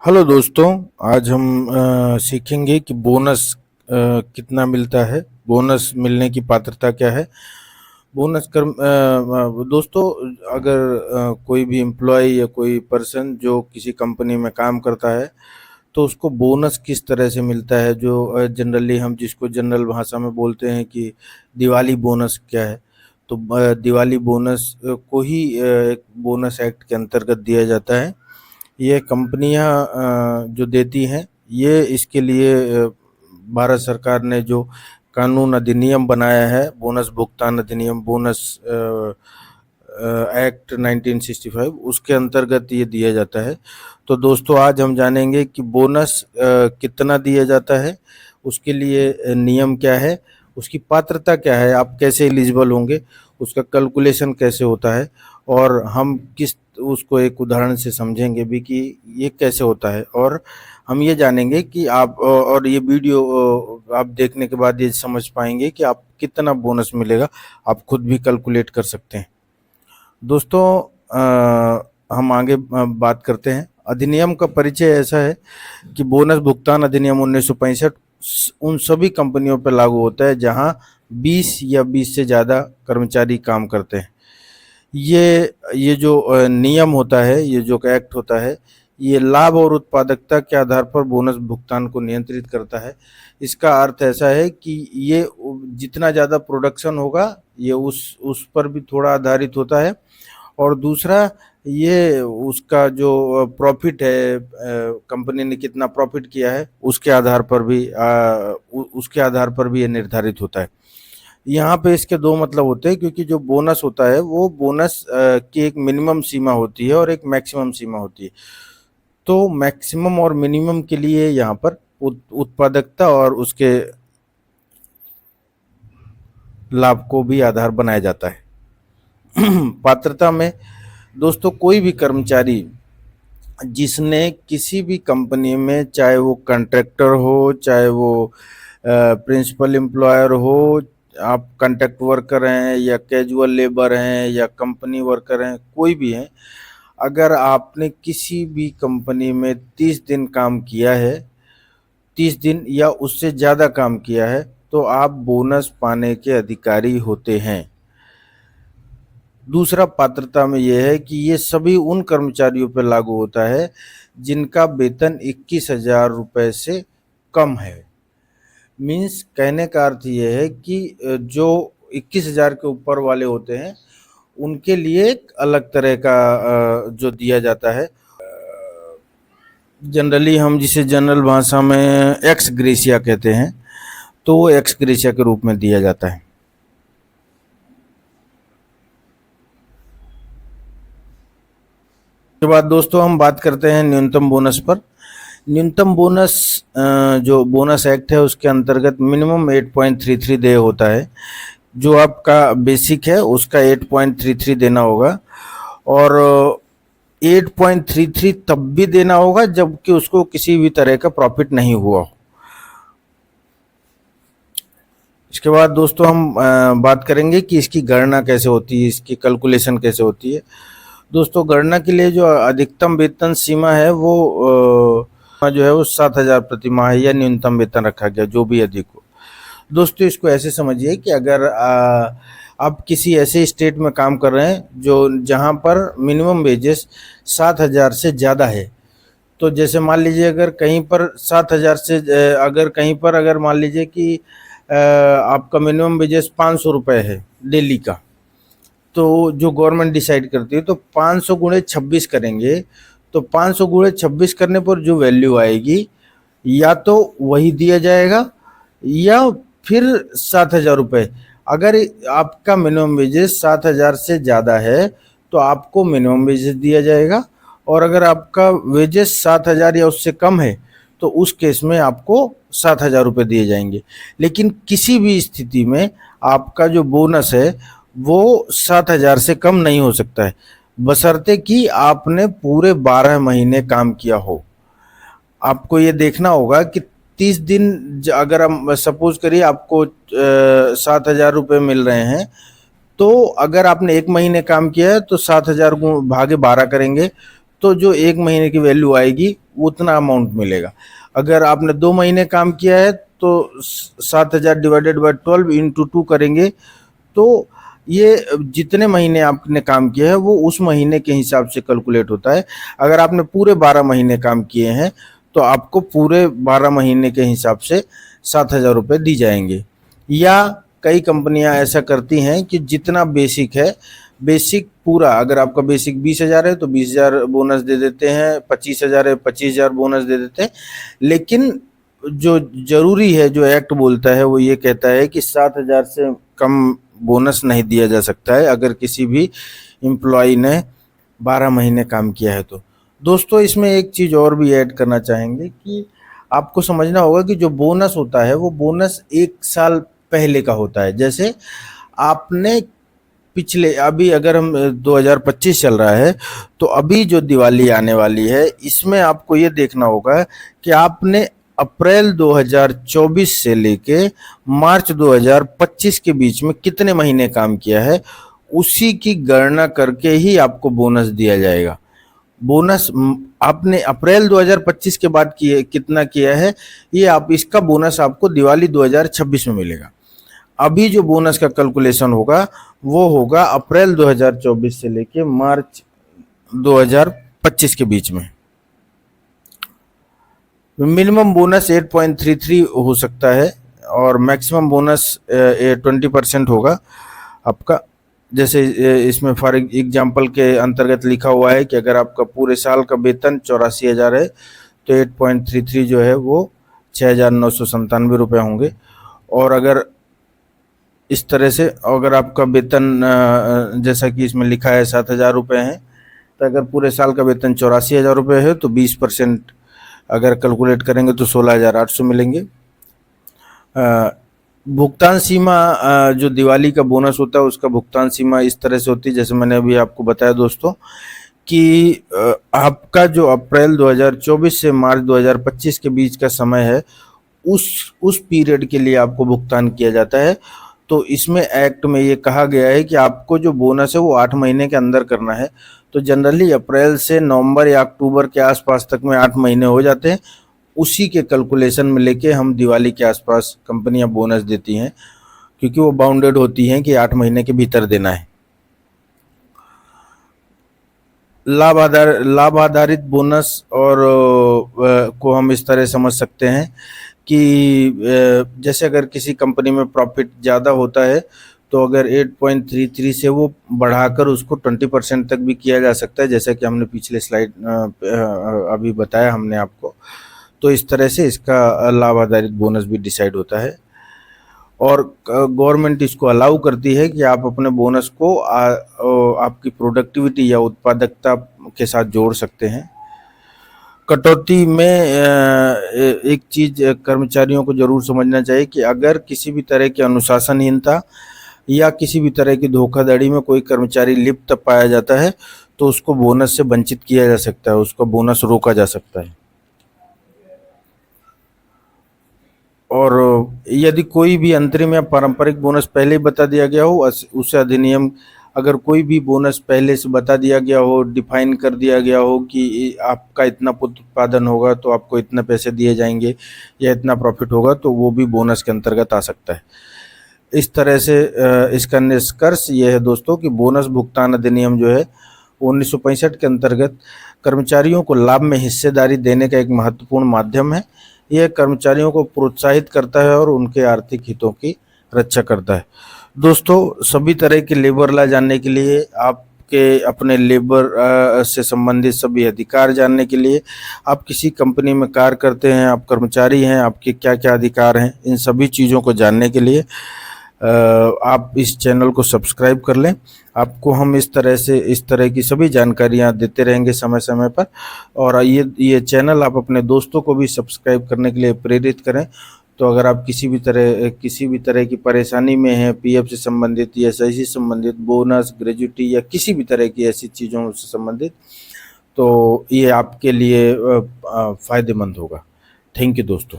Hello दोस्तों। आज हम सीखेंगे कि बोनस कितना मिलता है, बोनस मिलने की पात्रता क्या है। दोस्तों, अगर कोई भी एम्प्लॉय या कोई पर्सन जो किसी कंपनी में काम करता है तो उसको बोनस किस तरह से मिलता है, जो जनरली हम जिसको जनरल भाषा में बोलते हैं कि दिवाली बोनस क्या है। तो दिवाली बोनस को ही एक बोनस एक्ट के अंतर्गत दिया जाता है। ये कंपनियां जो देती हैं, ये इसके लिए भारत सरकार ने जो कानून अधिनियम बनाया है, बोनस भुगतान अधिनियम, बोनस एक्ट 1965, उसके अंतर्गत ये दिया जाता है। तो दोस्तों, आज हम जानेंगे कि बोनस कितना दिया जाता है, उसके लिए नियम क्या है, उसकी पात्रता क्या है, आप कैसे एलिजिबल होंगे, उसका कैलकुलेशन कैसे होता है, और हम किस उसको एक उदाहरण से समझेंगे भी कि ये कैसे होता है। और हम ये जानेंगे कि आप और ये वीडियो आप देखने के बाद ये समझ पाएंगे कि आप कितना बोनस मिलेगा, आप खुद भी कैलकुलेट कर सकते हैं। दोस्तों, हम आगे बात करते हैं। अधिनियम का परिचय ऐसा है कि बोनस भुगतान अधिनियम 1965 उन सभी कंपनियों पर लागू होता है जहां 20 या 20 से ज़्यादा कर्मचारी काम करते हैं। ये जो नियम होता है, ये जो एक्ट होता है, ये लाभ और उत्पादकता के आधार पर बोनस भुगतान को नियंत्रित करता है। इसका अर्थ ऐसा है कि ये जितना ज़्यादा प्रोडक्शन होगा, ये उस पर भी थोड़ा आधारित होता है। और दूसरा, ये उसका जो प्रॉफिट है, कंपनी ने कितना प्रॉफिट किया है, उसके आधार पर भी ये निर्धारित होता है। यहाँ पे इसके दो मतलब होते हैं, क्योंकि जो बोनस होता है वो बोनस की एक मिनिमम सीमा होती है और एक मैक्सिमम सीमा होती है। तो मैक्सिमम और मिनिमम के लिए यहाँ पर उत्पादकता और उसके लाभ को भी आधार बनाया जाता है। पात्रता में दोस्तों, कोई भी कर्मचारी जिसने किसी भी कंपनी में, चाहे वो कॉन्ट्रैक्टर हो, चाहे वो प्रिंसिपल एम्प्लॉयर हो, आप कॉन्ट्रैक्ट वर्कर हैं या कैजुअल लेबर हैं या कंपनी वर्कर हैं, कोई भी हैं, अगर आपने किसी भी कंपनी में 30 दिन काम किया है, 30 दिन या उससे ज़्यादा काम किया है, तो आप बोनस पाने के अधिकारी होते हैं। दूसरा पात्रता में यह है कि ये सभी उन कर्मचारियों पर लागू होता है जिनका वेतन 21,000 रुपये से कम है। मीन्स कहने का अर्थ ये है कि जो 21,000 के ऊपर वाले होते हैं उनके लिए एक अलग तरह का जो दिया जाता है, जनरली हम जिसे जनरल भाषा में एक्स ग्रेशिया कहते हैं, तो वो एक्स ग्रेशिया के रूप में दिया जाता है। के बाद दोस्तों, हम बात करते हैं न्यूनतम बोनस पर। न्यूनतम बोनस जो बोनस एक्ट है उसके अंतर्गत मिनिमम 8.33 दे होता है। जो आपका बेसिक है उसका 8.33 देना होगा, और 8.33 तब भी देना होगा जबकि उसको किसी भी तरह का प्रॉफिट नहीं हुआ हो। इसके बाद दोस्तों, हम बात करेंगे कि इसकी गणना कैसे होती है, इसकी कैलकुलेशन कैसे होती है। दोस्तों, गणना के लिए जो अधिकतम वेतन सीमा है वो जो है वो 7,000 प्रति माह है, या न्यूनतम वेतन रखा गया जो भी अधिक हो। दोस्तों, इसको ऐसे समझिए कि अगर आप किसी ऐसे स्टेट में काम कर रहे हैं जहां पर मिनिमम वेजेस 7,000 से ज़्यादा है, तो जैसे मान लीजिए अगर कहीं पर 7,000 से अगर मान लीजिए कि आपका मिनिमम वेजेस 500 रुपये है डेली का, तो जो गवर्नमेंट डिसाइड करती है तो 500 गुणे 26 करेंगे, तो 500 गुणे 26 करने पर जो वैल्यू आएगी, या तो वही दिया जाएगा या फिर 7,000 रुपये। अगर आपका मिनिमम वेजेस 7,000 से ज़्यादा है तो आपको मिनिमम वेजेस दिया जाएगा, और अगर आपका वेजेस 7,000 या उससे कम है तो उस केस में आपको 7,000 रुपये दिए जाएंगे। लेकिन किसी भी स्थिति में आपका जो बोनस है वो 7,000 से कम नहीं हो सकता है, बशर्ते कि आपने पूरे 12 महीने काम किया हो। आपको ये देखना होगा कि 30 दिन, अगर हम सपोज करिए आपको 7,000 रुपये मिल रहे हैं, तो अगर आपने 1 महीने काम किया है तो 7,000 भागे 12 करेंगे, तो जो 1 महीने की वैल्यू आएगी उतना अमाउंट मिलेगा। अगर आपने 2 महीने काम किया है तो 7,000 डिवाइडेड बाय 12 इंटू 2 करेंगे तो ये जितने महीने आपने काम किया है वो उस महीने के हिसाब से कैलकुलेट होता है। अगर आपने पूरे 12 महीने काम किए हैं तो आपको पूरे 12 महीने के हिसाब से 7,000 रुपये दी जाएंगे। या कई कंपनियां ऐसा करती हैं कि जितना बेसिक है, बेसिक पूरा, अगर आपका बेसिक 20,000 है तो 20,000 बोनस दे देते हैं, 25,000 है 25,000 बोनस दे देते हैं। लेकिन जो जरूरी है, जो एक्ट बोलता है वो ये कहता है कि 7,000 से कम बोनस नहीं दिया जा सकता है अगर किसी भी एम्प्लॉय ने 12 महीने काम किया है तो। दोस्तों इसमें एक चीज़ और भी ऐड करना चाहेंगे कि आपको समझना होगा कि जो बोनस होता है वो बोनस 1 साल पहले का होता है। जैसे आपने पिछले, अभी अगर हम 2025 चल रहा है तो अभी जो दिवाली आने वाली है इसमें आपको ये देखना होगा कि आपने अप्रैल 2024 से लेके मार्च 2025 के बीच में कितने महीने काम किया है, उसी की गणना करके ही आपको बोनस दिया जाएगा। बोनस आपने अप्रैल 2025 के बाद किए कितना किया है, ये आप इसका बोनस आपको दिवाली 2026 में मिलेगा। अभी जो बोनस का कैलकुलेशन होगा वो होगा अप्रैल 2024 से लेके मार्च 2025 के बीच में। मिनिमम बोनस 8.33 हो सकता है और मैक्सिमम बोनस 20% होगा आपका। जैसे इसमें फॉर एग्जांपल के अंतर्गत लिखा हुआ है कि अगर आपका पूरे साल का वेतन 84,000 है तो 8.33 जो है वो 6,997 रुपये होंगे। और अगर इस तरह से अगर आपका वेतन जैसा कि इसमें लिखा है 7,000 रुपये है, तो अगर पूरे साल का वेतन 84,000 रुपये है तो 20% अगर कैलकुलेट करेंगे तो 16,800 मिलेंगे। भुगतान सीमा, जो दिवाली का बोनस होता है उसका भुगतान सीमा इस तरह से होती है जैसे मैंने अभी आपको बताया दोस्तों कि आपका जो अप्रैल 2024 से मार्च 2025 के बीच का समय है उस पीरियड के लिए आपको भुगतान किया जाता है। तो इसमें एक्ट में ये कहा गया है कि आपको जो बोनस है वो 8 महीने के अंदर करना है। तो जनरली अप्रैल से नवंबर या अक्टूबर के आसपास तक में 8 महीने हो जाते हैं। उसी के कैलकुलेशन में लेके हम दिवाली के आसपास कंपनियां बोनस देती हैं, क्योंकि वो बाउंडेड होती हैं कि 8 महीने के भीतर देना है। लाभ आधारित बोनस और को हम इस तरह समझ सकते हैं कि जैसे अगर किसी कंपनी में प्रॉफिट ज़्यादा होता है तो अगर 8.33 से वो बढ़ाकर उसको 20% तक भी किया जा सकता है, जैसा कि हमने पिछले स्लाइड अभी बताया हमने आपको। तो इस तरह से इसका लाभ आधारित बोनस भी डिसाइड होता है और गवर्नमेंट इसको अलाउ करती है कि आप अपने बोनस को आपकी प्रोडक्टिविटी या उत्पादकता के साथ जोड़ सकते हैं। कटौती में एक चीज़ कर्मचारियों को जरूर समझना चाहिए कि अगर किसी भी तरह की अनुशासनहीनता या किसी भी तरह की धोखाधड़ी में कोई कर्मचारी लिप्त पाया जाता है तो उसको बोनस से वंचित किया जा सकता है, उसका बोनस रोका जा सकता है। और यदि कोई भी अंतरिम या पारंपरिक बोनस पहले ही बता दिया गया हो, उसे अधिनियम, अगर कोई भी बोनस पहले से बता दिया गया हो, डिफाइन कर दिया गया हो कि आपका इतना उत्पादन होगा तो आपको इतने पैसे दिए जाएंगे या इतना प्रॉफिट होगा, तो वो भी बोनस के अंतर्गत आ सकता है। इस तरह से इसका निष्कर्ष ये है दोस्तों कि बोनस भुगतान अधिनियम जो है 1965 के अंतर्गत कर्मचारियों को लाभ में हिस्सेदारी देने का एक महत्वपूर्ण माध्यम है। यह कर्मचारियों को प्रोत्साहित करता है और उनके आर्थिक हितों की रक्षा करता है। दोस्तों सभी तरह के लेबर लॉ जानने के लिए, आपके अपने लेबर से संबंधित सभी अधिकार जानने के लिए, आप किसी कंपनी में कार्य करते हैं, आप कर्मचारी हैं, आपके क्या क्या अधिकार हैं, इन सभी चीज़ों को जानने के लिए आप इस चैनल को सब्सक्राइब कर लें। आपको हम इस तरह की सभी जानकारियां देते रहेंगे समय समय पर। और ये चैनल आप अपने दोस्तों को भी सब्सक्राइब करने के लिए प्रेरित करें। तो अगर आप किसी भी तरह की परेशानी में हैं, पीएफ से संबंधित या एसआईसी से संबंधित, बोनस, ग्रेजुटी या किसी भी तरह की ऐसी चीज़ों से संबंधित, तो ये आपके लिए फ़ायदेमंद होगा। थैंक यू दोस्तों।